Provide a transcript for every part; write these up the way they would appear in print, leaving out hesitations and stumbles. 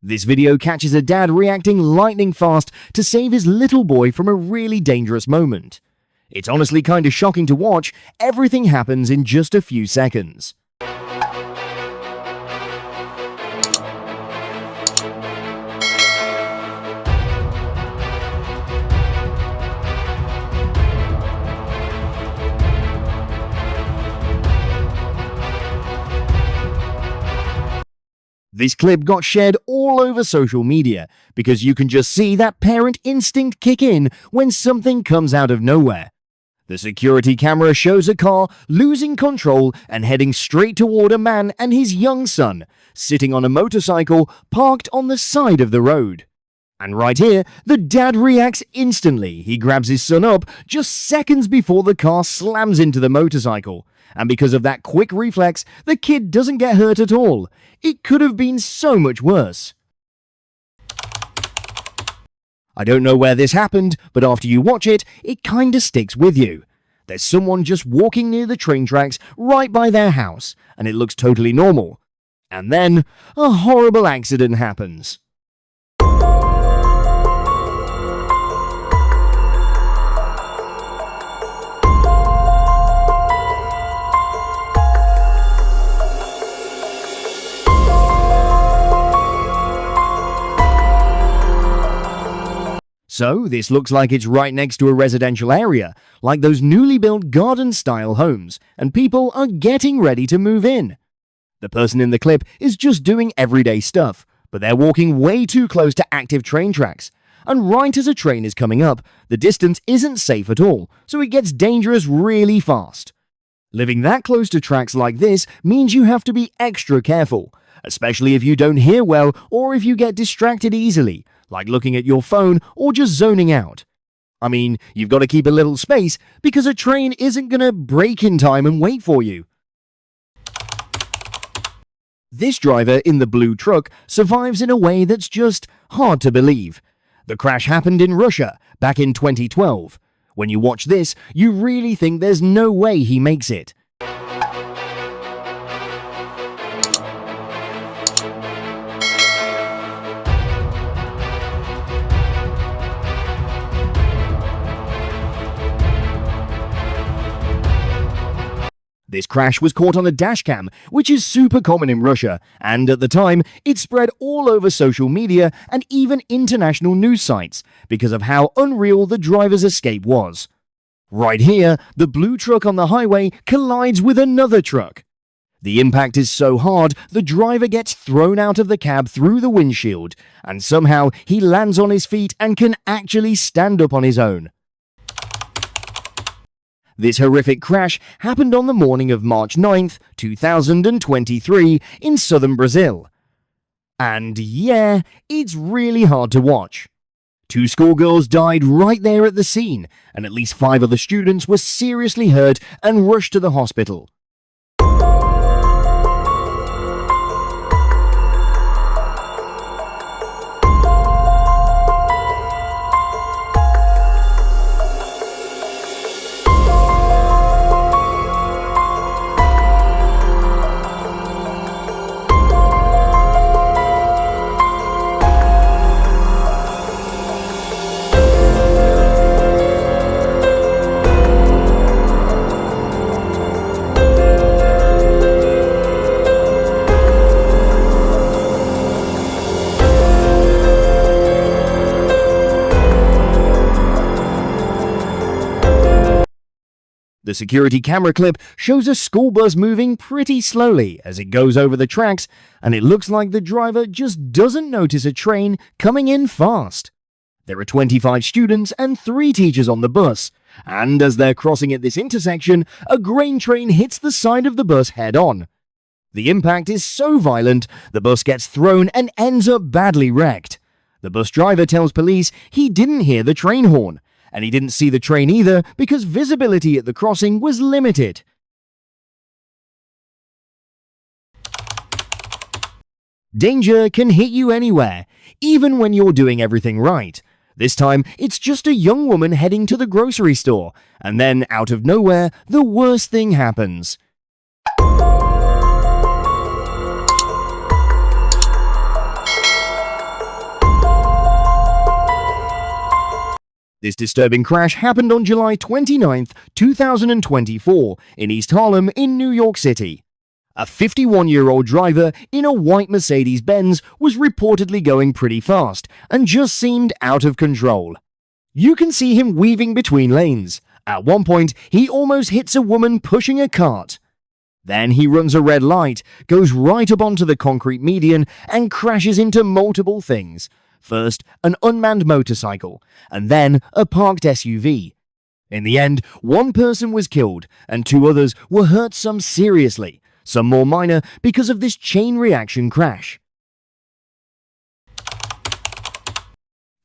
This video catches a dad reacting lightning fast to save his little boy from a really dangerous moment. It's honestly kinda shocking to watch. Everything happens in just a few seconds. This clip got shared all over social media because you can just see that parent instinct kick in when something comes out of nowhere. The security camera shows a car losing control and heading straight toward a man and his young son, sitting on a motorcycle parked on the side of the road. And right here, the dad reacts instantly. He grabs his son up just seconds before the car slams into the motorcycle. And because of that quick reflex, the kid doesn't get hurt at all. It could have been so much worse. I don't know where this happened, but after you watch it, it kinda sticks with you. There's someone just walking near the train tracks right by their house, and it looks totally normal. And then, a horrible accident happens. So, this looks like it's right next to a residential area, like those newly built garden-style homes, and people are getting ready to move in. The person in the clip is just doing everyday stuff, but they're walking way too close to active train tracks. And right as a train is coming up, the distance isn't safe at all, so it gets dangerous really fast. Living that close to tracks like this means you have to be extra careful, especially if you don't hear well or if you get distracted easily, like looking at your phone or just zoning out. I mean, you've got to keep a little space because a train isn't gonna brake in time and wait for you. This driver in the blue truck survives in a way that's just hard to believe. The crash happened in Russia back in 2012. When you watch this, you really think there's no way he makes it. This crash was caught on a dashcam, which is super common in Russia, and at the time, it spread all over social media and even international news sites because of how unreal the driver's escape was. Right here, the blue truck on the highway collides with another truck. The impact is so hard, the driver gets thrown out of the cab through the windshield, and somehow he lands on his feet and can actually stand up on his own. This horrific crash happened on the morning of March 9th, 2023 in southern Brazil. And yeah, it's really hard to watch. 2 schoolgirls died right there at the scene, and at least 5 other students were seriously hurt and rushed to the hospital. The security camera clip shows a school bus moving pretty slowly as it goes over the tracks, and it looks like the driver just doesn't notice a train coming in fast. There are 25 students and 3 teachers on the bus, and as they're crossing at this intersection, a grain train hits the side of the bus head-on. The impact is so violent, the bus gets thrown and ends up badly wrecked. The bus driver tells police he didn't hear the train horn, and he didn't see the train either because visibility at the crossing was limited. Danger can hit you anywhere, even when you're doing everything right. This time, it's just a young woman heading to the grocery store, and then, out of nowhere, the worst thing happens. This disturbing crash happened on July 29, 2024, in East Harlem in New York City. A 51-year-old driver in a white Mercedes-Benz was reportedly going pretty fast and just seemed out of control. You can see him weaving between lanes. At one point, he almost hits a woman pushing a cart. Then he runs a red light, goes right up onto the concrete median, and crashes into multiple things. First, an unmanned motorcycle, and then a parked SUV. In the end, one person was killed, and two others were hurt some seriously, some more minor because of this chain reaction crash.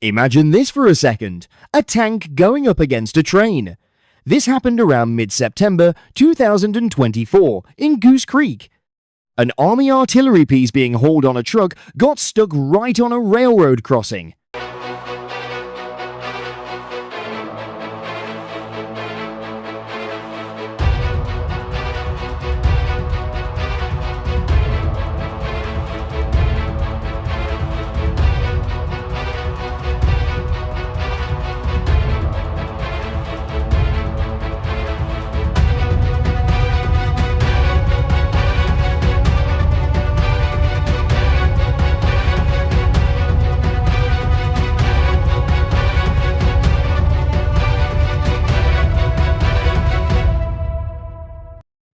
Imagine this for a second, a tank going up against a train. This happened around mid-September 2024 in Goose Creek. An army artillery piece being hauled on a truck got stuck right on a railroad crossing.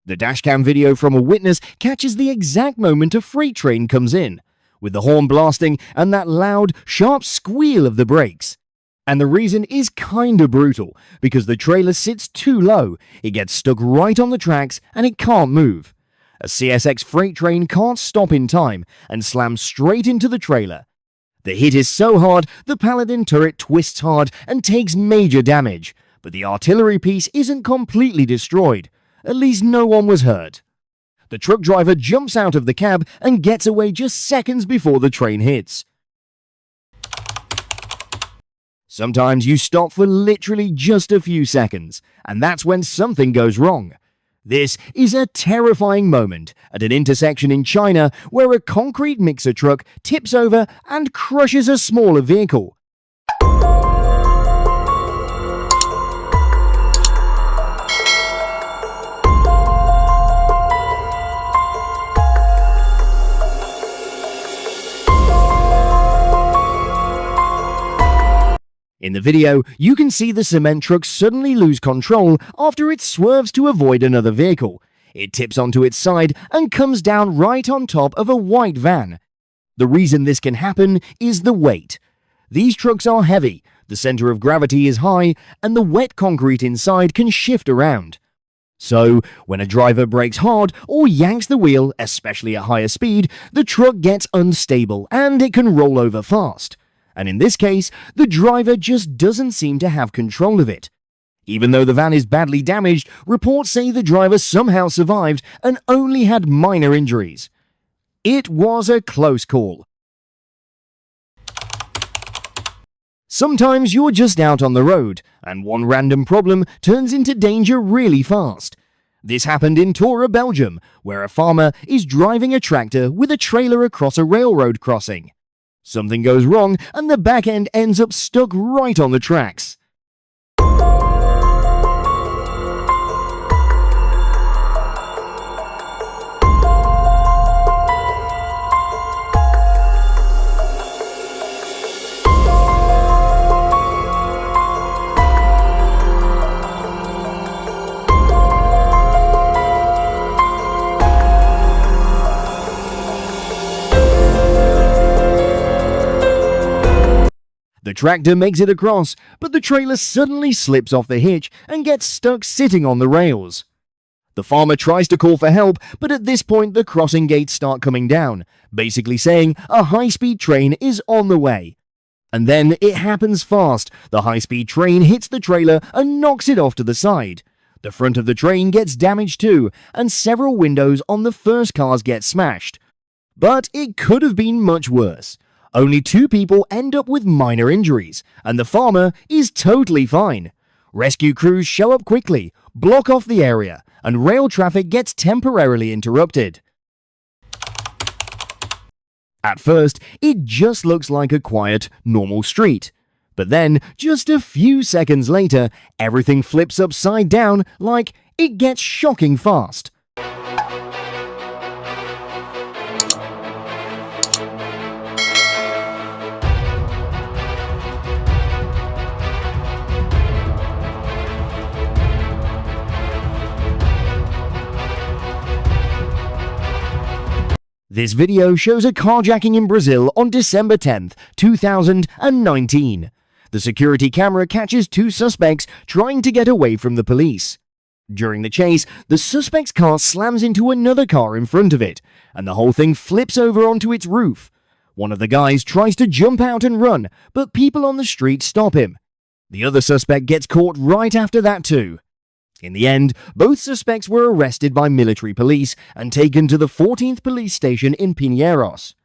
The dashcam video from a witness catches the exact moment a freight train comes in, with the horn blasting and that loud, sharp squeal of the brakes. And the reason is kinda brutal, because the trailer sits too low, it gets stuck right on the tracks and it can't move. A CSX freight train can't stop in time and slams straight into the trailer. The hit is so hard, the Paladin turret twists hard and takes major damage, but the artillery piece isn't completely destroyed. At least no one was hurt. The truck driver jumps out of the cab and gets away just seconds before the train hits. Sometimes you stop for literally just a few seconds, and that's when something goes wrong. This is a terrifying moment at an intersection in China where a concrete mixer truck tips over and crushes a smaller vehicle. In the video, you can see the cement truck suddenly lose control after it swerves to avoid another vehicle. It tips onto its side and comes down right on top of a white van. The reason this can happen is the weight. These trucks are heavy, the center of gravity is high, and the wet concrete inside can shift around. So, when a driver brakes hard or yanks the wheel, especially at higher speed, the truck gets unstable and it can roll over fast. And in this case, the driver just doesn't seem to have control of it. Even though the van is badly damaged, reports say the driver somehow survived and only had minor injuries. It was a close call. Sometimes you're just out on the road, and one random problem turns into danger really fast. This happened in Tora, Belgium, where a farmer is driving a tractor with a trailer across a railroad crossing. Something goes wrong and the back end ends up stuck right on the tracks. The tractor makes it across, but the trailer suddenly slips off the hitch and gets stuck sitting on the rails. The farmer tries to call for help, but at this point the crossing gates start coming down, basically saying a high-speed train is on the way. And then it happens fast. The high-speed train hits the trailer and knocks it off to the side. The front of the train gets damaged too, and several windows on the first cars get smashed. But it could have been much worse. Only 2 people end up with minor injuries, and the farmer is totally fine. Rescue crews show up quickly, block off the area, and rail traffic gets temporarily interrupted. At first, it just looks like a quiet, normal street. But then, just a few seconds later, everything flips upside down like it gets shocking fast. This video shows a carjacking in Brazil on December 10th, 2019. The security camera catches two suspects trying to get away from the police. During the chase, the suspect's car slams into another car in front of it, and the whole thing flips over onto its roof. One of the guys tries to jump out and run, but people on the street stop him. The other suspect gets caught right after that too. In the end, both suspects were arrested by military police and taken to the 14th police station in Pinheiros.